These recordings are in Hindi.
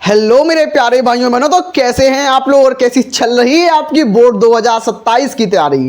हेलो मेरे प्यारे भाइयों बहनों, तो कैसे हैं आप लोग और कैसी चल रही है आपकी बोर्ड 2027 की तैयारी।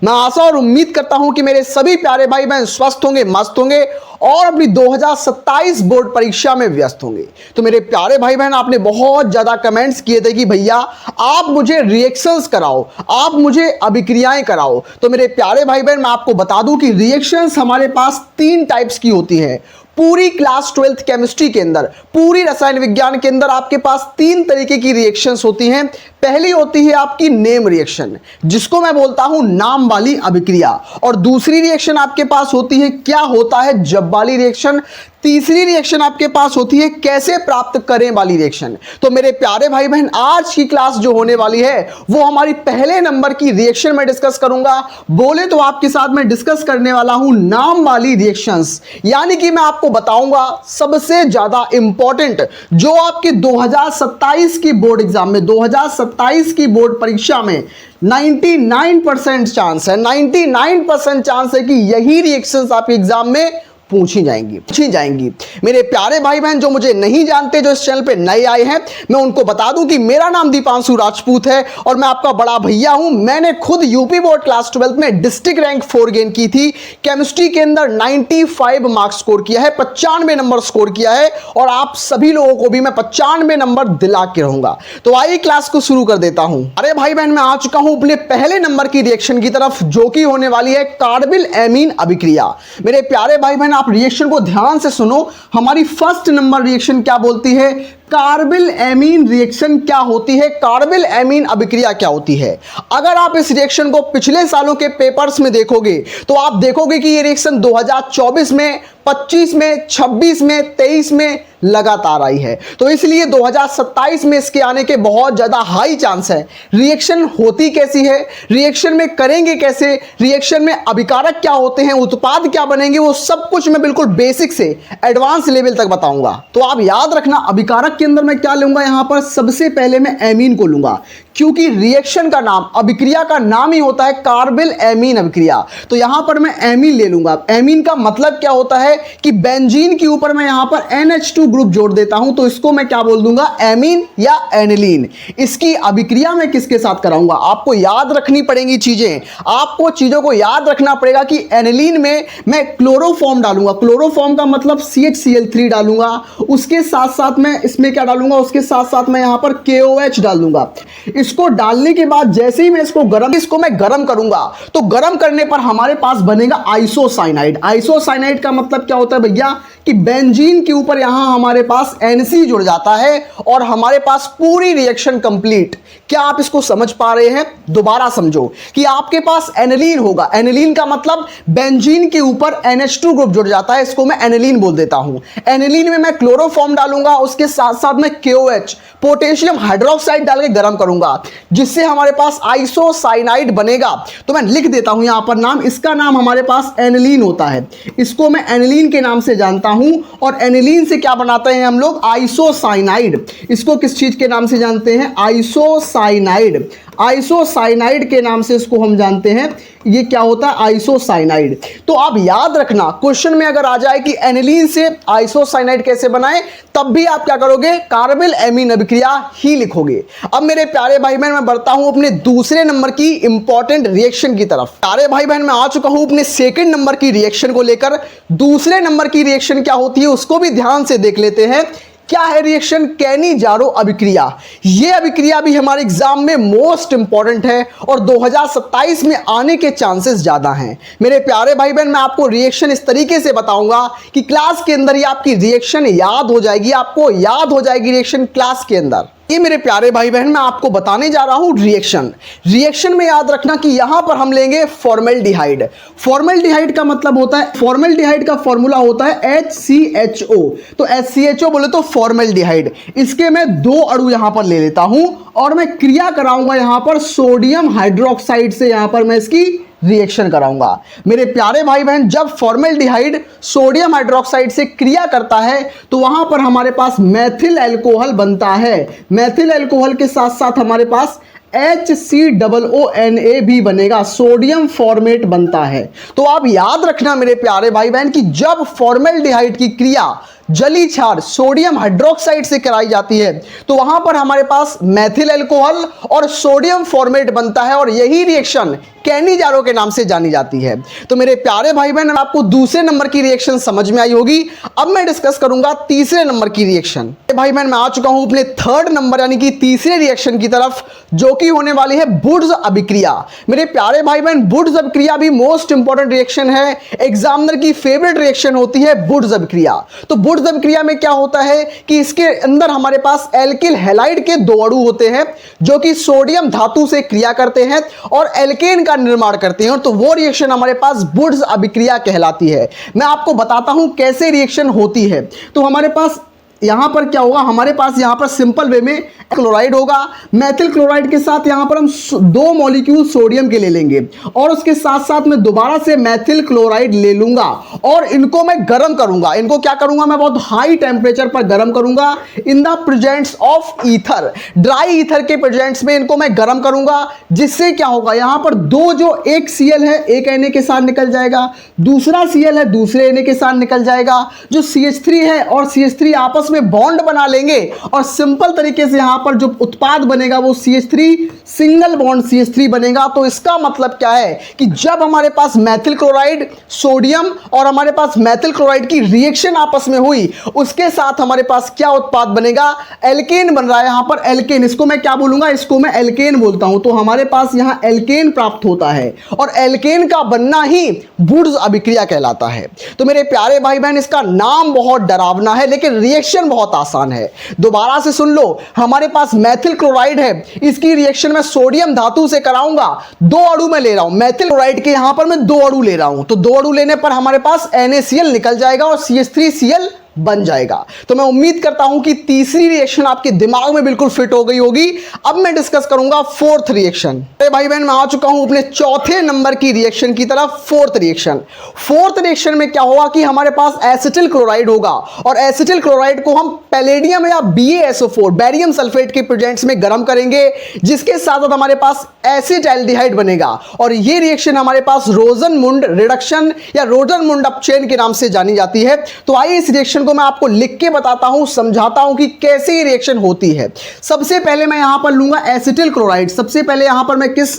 मैं आशा और उम्मीद करता हूं कि मेरे सभी प्यारे भाई बहन स्वस्थ होंगे, मस्त होंगे और अपनी 2027 बोर्ड परीक्षा में व्यस्त होंगे। तो मेरे प्यारे भाई बहन, आपने बहुत ज्यादा कमेंट्स किए थे कि भैया आप मुझे रिएक्शंस कराओ, आप मुझे अभिक्रियाएं कराओ। तो मेरे प्यारे भाई बहन, मैं आपको बता दूं कि रिएक्शंस हमारे पास 3 टाइप्स की होती है। पूरी क्लास 12th केमिस्ट्री के अंदर, पूरी रसायन विज्ञान के अंदर आपके पास 3 तरीके की रिएक्शंस होती हैं। पहली होती है आपकी नेम रिएक्शन, जिसको मैं बोलता हूं नाम वाली अभिक्रिया, और दूसरी रिएक्शन आपके पास होती है क्या होता है जब वाली रिएक्शन। तीसरी रिएक्शन आपके पास होती है कैसे प्राप्त करें वाली रिएक्शन। तो मेरे प्यारे भाई बहन, आज की क्लास जो होने वाली है वो हमारी पहले नंबर की रिएक्शन में डिस्कस करूंगा। बोले तो आपके साथ में डिस्कस करने वाला हूं नाम वाली रिएक्शंस, यानी कि मैं आपको बताऊंगा सबसे ज्यादा इंपॉर्टेंट जो आपके 2027 की बोर्ड एग्जाम में, 2027 की बोर्ड परीक्षा में 99% चांस है, 99% चांस है कि यही रिएक्शंस आपके एग्जाम में पूछी जाएंगी। मेरे प्यारे भाई बहन जो मुझे नहीं जानते, जो इस चैनल पे नए आए हैं, मैं उनको बता दूं कि मेरा नाम दीपांशु राजपूत है और मैं आपका बड़ा भैया हूं। मैंने खुद यूपी बोर्ड क्लास 12 में डिस्ट्रिक्ट रैंक 4 गेन की थी। केमिस्ट्री के अंदर 95 मार्क्स स्कोर किया है, 95 नंबर स्कोर किया है, और आप सभी लोगों को भी मैं 95 नंबर दिला के रहूंगा। तो आइए क्लास को शुरू कर देता हूं। अरे भाई बहन, मैं आ चुका हूं अपने पहले नंबर की रिएक्शन की तरफ, जो कि होने वाली है कार्बिल एमीन अभिक्रिया। मेरे प्यारे भाई बहन, आप रिएक्शन को ध्यान से सुनो। हमारी फर्स्ट नंबर रिएक्शन क्या बोलती है? कार्बिल एमीन रिएक्शन क्या होती है, कार्बिल एमीन अभिक्रिया क्या होती है। अगर आप इस रिएक्शन को पिछले सालों के पेपर्स में देखोगे तो आप देखोगे कि ये रिएक्शन 2024 में, 25 में, 26 में, 23 में लगातार आई है। तो इसलिए 2027 में इसके आने के बहुत ज्यादा हाई चांस है। रिएक्शन होती कैसी है, रिएक्शन में करेंगे कैसे, रिएक्शन में अभिकारक क्या होते हैं, उत्पाद क्या बनेंगे, वो सब कुछ मैं बिल्कुल बेसिक से एडवांस लेवल तक बताऊंगा। तो आप याद रखना, अभिकारक के अंदर मैं क्या लूंगा, यहां पर सबसे पहले मैं एमीन को लूंगा, क्योंकि रिएक्शन का नाम, अभिक्रिया का नाम ही होता है कार्बिल एमीन अभिक्रिया। तो यहां पर मैं एमीन ले लूंगा। एमीन का मतलब क्या होता है कि बेंजीन के ऊपर मैं यहां पर NH2 ग्रुप जोड़ देता हूं, तो इसको मैं क्या बोल दूंगा, एमीन या एनिलीन। इसकी अभिक्रिया मैं किसके साथ कराऊंगा, आपको याद रखनी पड़ेंगी चीजें, आपको चीजों को याद रखना पड़ेगा कि एनिलीन में मैं क्लोरोफॉर्म डालूंगा। क्लोरोफॉर्म का मतलब CHCl3 डालूंगा, उसके साथ साथ मैं इसमें क्या डालूंगा, उसके साथ साथ मैं यहां पर KOH डाल दूंगा। इसको डालने के बाद जैसे ही मैं इसको मैं गरम करूंगा, तो गरम करने पर हमारे पास बनेगा आइसोसाइनाइड। आइसोसाइनाइड का मतलब क्या होता है भैया, कि बेंजीन के ऊपर यहां हमारे पास NC जुड़ जाता है और हमारे पास पूरी रिएक्शन कंप्लीट। क्या आप इसको समझ पा रहे हैं? दोबारा समझो कि आपके पास एनिलीन होगा। एनिलीन का मतलब बेंजीन के ऊपर NH2 ग्रुप जुड़ जाता है, इसको मैं एनिलीन बोल देता हूं। एनिलीन में मैं क्लोरोफॉर्म डालूंगा, उसके साथ साथ मैं KOH, पोटेशियम हाइड्रोक्साइड डाल के गर्म करूंगा, जिससे हमारे पास आइसोसाइनाइड बनेगा। तो मैं लिख देता हूं यहां पर नाम, इसका नाम हमारे पास एनिलीन होता है, इसको मैं एनिलीन के नाम से जानता हूं। और एनिलीन से क्या बनाते हैं हम लोग, आइसोसाइनाइड। इसको किस चीज के नाम से जानते हैं, आइसोसाइनाइड। आइसोसाइनाइड के नाम से इसको हम जानते हैं, ये क्या होता है, आइसोसाइनाइड। तो आप याद रखना, क्वेश्चन में अगर आ जाए कि एनिलीन से आइसोसाइनाइड कैसे बनाएं, तब भी आप क्या करोगे, कार्बिल एमीन अभिक्रिया ही लिखोगे। अब मेरे प्यारे भाई बहन, मैं बढ़ता हूं अपने दूसरे नंबर की इंपॉर्टेंट रिएक्शन की तरफ। प्यारे भाई बहन, मैं आ चुका हूं अपने सेकंड नंबर की रिएक्शन को लेकर। दूसरे नंबर की रिएक्शन क्या होती है उसको भी ध्यान से देख लेते हैं। क्या है रिएक्शन, कैनी-जारो अभिक्रिया। यह अभिक्रिया भी हमारे एग्जाम में मोस्ट इंपॉर्टेंट है और 2027 में आने के चांसेस ज्यादा हैं। मेरे प्यारे भाई बहन, मैं आपको रिएक्शन इस तरीके से बताऊंगा कि क्लास के अंदर ही आपकी रिएक्शन याद हो जाएगी, आपको याद हो जाएगी रिएक्शन क्लास के अंदर। ये मेरे प्यारे भाई बहन, मैं आपको बताने जा रहा हूं रिएक्शन में याद रखना कि यहां पर हम लेंगे फॉर्मेल्डिहाइड। फॉर्मेल्डिहाइड का मतलब होता है, फॉर्मेल्डिहाइड का फॉर्मूला होता है HCHO। तो HCHO बोले तो फॉर्मेल्डिहाइड। इसके मैं 2 अणु यहां पर ले लेता हूं और मैं क्रिया कराऊंगा यहां पर सोडियम हाइड्रोक्साइड से, यहां पर मैं इसकी रिएक्शन कराऊंगा। मेरे प्यारे भाई बहन, जब फॉर्मेल्डिहाइड सोडियम हाइड्रोक्साइड से क्रिया करता है तो वहां पर हमारे पास मैथिल अल्कोहल बनता है। मैथिल अल्कोहल के साथ साथ हमारे पास HCOONA भी बनेगा, सोडियम फॉर्मेट बनता है। तो आप याद रखना मेरे प्यारे भाई बहन कि जब फॉर्मेल्डिहाइड की क्रिया जली क्षार सोडियम हाइड्रोक्साइड से कराई जाती है तो वहां पर हमारे पास मैथिल अल्कोहल और सोडियम फॉर्मेट बनता है और यही रिएक्शन कैनिजारो के नाम से जानी जाती है। तो मेरे प्यारे भाई बहन, आपको दूसरे नंबर की रिएक्शन समझ में आई होगी। अब मैं डिस्कस करूंगा तीसरे नंबर की रिएक्शन। भाई बहन, मैं आ चुका हूं अपने थर्ड नंबर यानी कि तीसरे रिएक्शन की तरफ, जो कि होने वाली है वुड्स अभिक्रिया। मेरे प्यारे भाई बहन, वुड्स अभिक्रिया भी मोस्ट इंपॉर्टेंट रिएक्शन है, एग्जामिनर की फेवरेट रिएक्शन होती है वुड्स अभिक्रिया। तो वुड्स अभिक्रिया में क्या होता है कि इसके अंदर हमारे पास एल्किल हैलाइड के दो अणु होते हैं जो कि सोडियम धातु से क्रिया करते हैं और एल्केन का निर्माण करते हैं, तो वो रिएक्शन हमारे पास वुड्स अभिक्रिया कहलाती है। मैं आपको बताता हूं कैसे रिएक्शन होती है। तो हमारे पास यहां पर क्या होगा, हमारे पास यहां पर सिंपल वे में क्लोराइड होगा, मैथिल क्लोराइड के साथ यहां पर हम दो मॉलिक्यूल सोडियम के ले लेंगे और उसके साथ साथ मैं दोबारा से मैथिल क्लोराइड ले लूंगा और इनको मैं गर्म करूंगा। इनको क्या करूंगा, मैं बहुत हाई टेम्परेचर पर गर्म करूंगा in the presence of ether, dry ether के प्रेजेंस में इनको मैं गर्म करूंगा। जिससे क्या होगा, यहां पर दो जो एक Cl है एक Na के साथ निकल जाएगा, दूसरा Cl है दूसरे Na के साथ निकल जाएगा, जो CH3 है और CH3 आपस में बॉन्ड बना लेंगे और सिंपल तरीके से यहां पर जो उत्पाद बनेगा वो CH3 सिंगल बॉन्ड CH3 बनेगा। तो इसका मतलब क्या है कि जब हमारे पास मैथिल क्लोराइड सोडियम और हमारे पास मैथिल क्लोराइड की रिएक्शन आपस में हुई, उसके साथ हमारे पास क्या उत्पाद बनेगा, एल्केन बन रहा है। यहां पर एल्केन, इसको मैं क्या बोलूंगा, इसको मैं एल्केन बोलता हूं। तो हमारे पास यहां एल्केन प्राप्त होता है और एल्केन का बनना ही वुड्स अभिक्रिया कहलाता है। तो मेरे प्यारे भाई बहन, इसका नाम बहुत डरावना है लेकिन रिएक्शन बहुत आसान है। दोबारा से सुन लो, हमारे पास मैथिल क्लोराइड है, इसकी रिएक्शन में सोडियम धातु से कराऊंगा, दो अणु में ले रहा हूं मैथिल क्लोराइड के, यहां पर मैं दो अणु ले रहा हूं, तो दो अणु लेने पर हमारे पास NaCl निकल जाएगा और CH3Cl बन जाएगा। तो मैं उम्मीद करता हूं कि तीसरी रिएक्शन आपके दिमाग में बिल्कुल फिट हो गई होगी। अब मैं डिस्कस करूंगा फोर्थ रिएक्शन। भाई बहन, मैं आ चुका हूं अपने चौथे नंबर की रिएक्शन की तरफ, फोर्थ रिएक्शन। फोर्थ रिएक्शन में क्या होगा कि हमारे पास एसिटिल क्लोराइड होगा और एसिटिल क्लोराइड को हम पैलेडियम या BaSO4 बैरियम सल्फेट के प्रेजेंस में गर्म करेंगे, जिसके साथ साथ हमारे पास एसिटाल्डिहाइड बनेगा और ये रिएक्शन हमारे पास रोजनमुंड रिडक्शन या रोजनमुंड अपचयन के नाम से जानी जाती है। तो आइए इस रिएक्शन को मैं आपको लिख के बताता हूं, समझाता हूं कि कैसे ये रिएक्शन होती है। सबसे पहले मैं यहां पर लूंगा एसिटिल क्लोराइड। सबसे पहले यहां पर मैं किस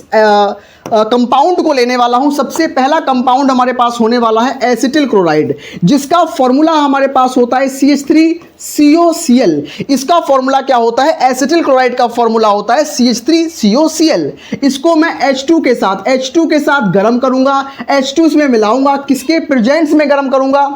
कंपाउंड को लेने वाला हूं, सबसे पहला कंपाउंड हमारे पास होने वाला है एसिटिल क्लोराइड, जिसका फॉर्मूला हमारे पास होता है CH3COCl। इसका फॉर्मूला क्या होता है, एसिटिल क्लोराइड का फॉर्मूला होता है CH3COCl। इसको मैं H2 के साथ गर्म करूंगा, H2 इसमें मिलाऊंगा, किसके प्रेजेंस में गर्म करूंगा,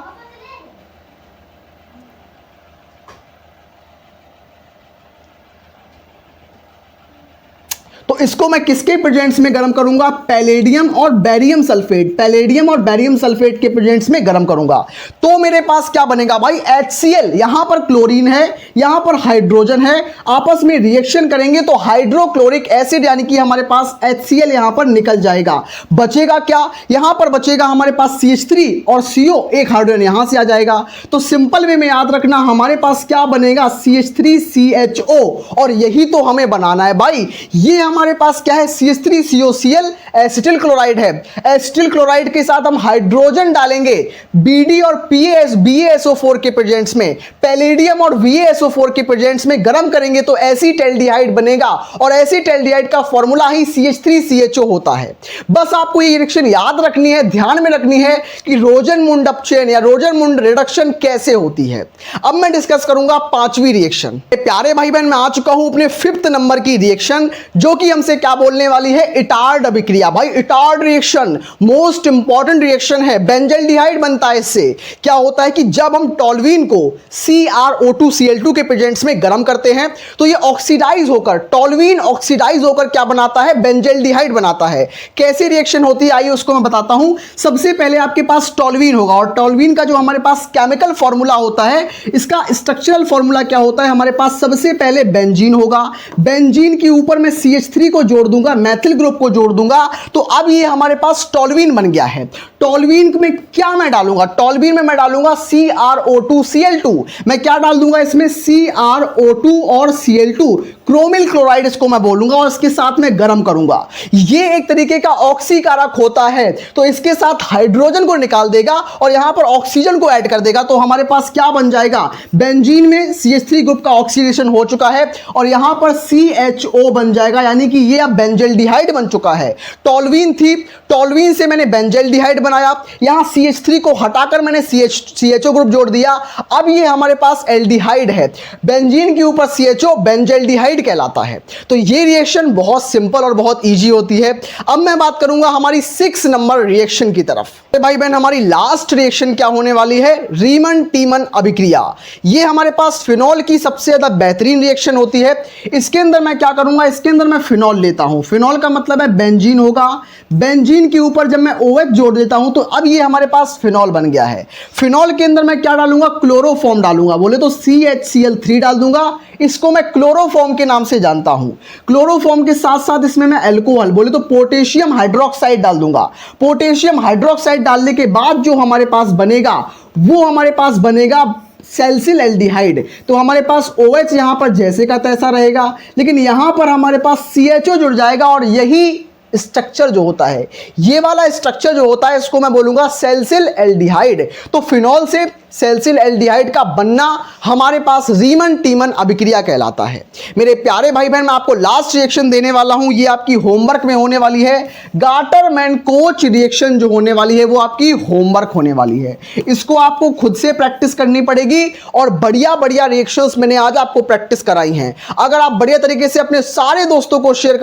तो इसको मैं किसके प्रेजेंस में गर्म करूंगा, पैलेडियम और बैरियम सल्फेट, पैलेडियम और बैरियम सल्फेट के प्रेजेंस में गर्म करूंगा। तो मेरे पास क्या बनेगा भाई, HCl, यहां पर क्लोरीन है यहां पर हाइड्रोजन है, आपस में रिएक्शन करेंगे तो हाइड्रोक्लोरिक एसिड यानी कि हमारे पास HCl यहां पर निकल जाएगा। बचेगा क्या, यहां पर बचेगा हमारे पास CH3 और CO, एक हाइड्रोजन यहां से आ जाएगा। तो सिंपल वे में याद रखना, हमारे पास क्या बनेगा, CH3CHO, और यही तो हमें बनाना है भाई। ये हमारे पास क्या है, CH3COCl एसिटिल क्लोराइड है। एसिटिल क्लोराइड के साथ हम हाइड्रोजन डालेंगे Bd और BaSO4 के प्रेजेंस में, पैलेडियम और VaSO4 के प्रेजेंस में गर्म करेंगे तो एसिटाल्डिहाइड बनेगा और एसिटाल्डिहाइड का फॉर्मूला ही CH3CHO होता है। बस आपको ये रिएक्शन याद रखनी है, ध्यान में रखनी है कि रोजनमुंड अपचयन या रोजनमुंड रिडक्शन कैसे होती है। अब मैं डिस्कस करूंगा पांचवी रिएक्शन। प्यारे भाई बहन, मैं आ चुका हूं अपने फिफ्थ नंबर की रिएक्शन, जो कि हमसे क्या बोलने वाली है, इटार्ड अभिक्रिया। भाई Etard reaction most important reaction है, बेंजल्डिहाइड बनता है। इससे क्या होता है कि जब हम टोल्यूइन को CrO2Cl2 के प्रेजेंस में गर्म करते हैं तो ये ऑक्सीडाइज होकर, टोल्यूइन ऑक्सीडाइज होकर क्या बनाता है, बेंजल्डिहाइड बनाता है। कैसी रिएक्शन होती है आइए उसको मैं बताता हूं। सबसे पहले आपके पास टोल्यूइन होगा और टोल्यूइन का जो हमारे पास केमिकल फॉर्मूला होता है, इसका स्ट्रक्चरल फॉर्मूला क्या होता है, हमारे पास सबसे पहले बेंजीन होगा, बेंजीन के ऊपर मैं CH3 को जोड़ दूंगा, मैथिल ग्रुप को जोड़ दूंगा, तो अब ये हमारे पास टोल्यूइन बन गया है। टोल्यूइन में क्या मैं डालूंगा, टोल्यूइन में मैं डालूंगा CrO2Cl2। मैं क्या डाल दूंगा इसमें, CrO2 और Cl2 क्रोमिल क्लोराइड इसको मैं बोलूंगा और इसके साथ में गर्म करूंगा। ये एक तरीके का ऑक्सीकारक होता है, तो इसके साथ हाइड्रोजन को निकाल देगा और यहां पर ऑक्सीजन को ऐड कर देगा, तो हमारे पास क्या बन जाएगा, बेंजीन में CH3 ग्रुप का ऑक्सीडेशन हो चुका है और यहां पर CHO बन जाएगा, यानी कि ये अब बेंजल्डिहाइड बन चुका है। टोल्यूइन थी, टोल्यूइन से मैंने बेंजल्डिहाइड बनाया, यहां CH3 को हटाकर मैंने CHO ग्रुप जोड़ दिया, अब ये हमारे पास एल्डिहाइड है। बेंजीन के ऊपर CHO बेंजल्डिहाइड कहलाता है। तो ये रिएक्शन बहुत सिंपल और बहुत इजी होती है। अब मैं बात करूंगा हमारी 6 नंबर रिएक्शन की तरफ। भाई बहन, हमारी लास्ट रिएक्शन क्या होने वाली है, रीमन टीमन अभिक्रिया। ये हमारे पास फिनॉल की सबसे ज्यादा बेहतरीन रिएक्शन होती है। इसके अंदर मैं क्या करूंगा, इसके अंदर मैं फिनॉल लेता हूं, फिनॉल का मतलब है बेंजीन होगा, बेंजीन के ऊपर जब मैं OH जोड़ देता हूं तो अब ये हमारे पास फिनॉल बन गया है। फिनॉल के अंदर मैं क्या डालूंगा, क्लोरोफॉर्म डालूंगा, बोले तो CHCl3 डाल दूंगा, इसको मैं क्लोरोफॉर्म के नाम से जानता हूं। क्लोरोफॉर्म के साथ साथ इसमें मैं अल्कोहल, बोले तो पोटेशियम हाइड्रोक्साइड डाल दूंगा। पोटेशियम हाइड्रोक्साइड डालने के बाद जो हमारे पास बनेगा वो हमारे पास बनेगा सैलिसिल एल्डिहाइड। तो हमारे पास OH यहां पर जैसे का तैसा रहेगा, लेकिन यहां पर हमारे पास CHO जुड़ जाएगा और यही स्ट्रक्चर जो होता है, ये वाला स्ट्रक्चर जो होता है, इसको मैं बोलूंगा सैलिसिल एल्डिहाइड। तो फिनॉल से सैलिसिल एल्डिहाइड का बनना हमारे पास रीमन टीमन अभिक्रिया कहलाता है। मेरे प्यारे भाई बहन, मैं आपको लास्ट रिएक्शन देने वाला हूं, ये आपकी होमवर्क में होने वाली है। गाटरमैन कोच रिएक्शन जो होने वाली है वो आपकी होमवर्क होने वाली है। इसको आपको खुद से प्रैक्टिस करनी पड़ेगी और बढ़िया बढ़िया रिएक्शंस मैंने आज आपको प्रैक्टिस कराई हैं। अगर आप बढ़िया तरीके से अपने सारे दोस्तों को शेयर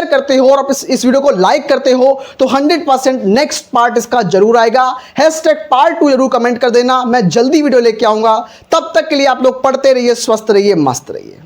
करते हो और आप इस वीडियो को लाइक करते हो तो 100% नेक्स्ट पार्ट इसका जरूर आएगा। #part2 जरूर कमेंट कर देना, मैं जल्दी वीडियो लेके आऊंगा। तब तक के लिए आप लोग पढ़ते रहिए, स्वस्थ रहिए, मस्त रहिए।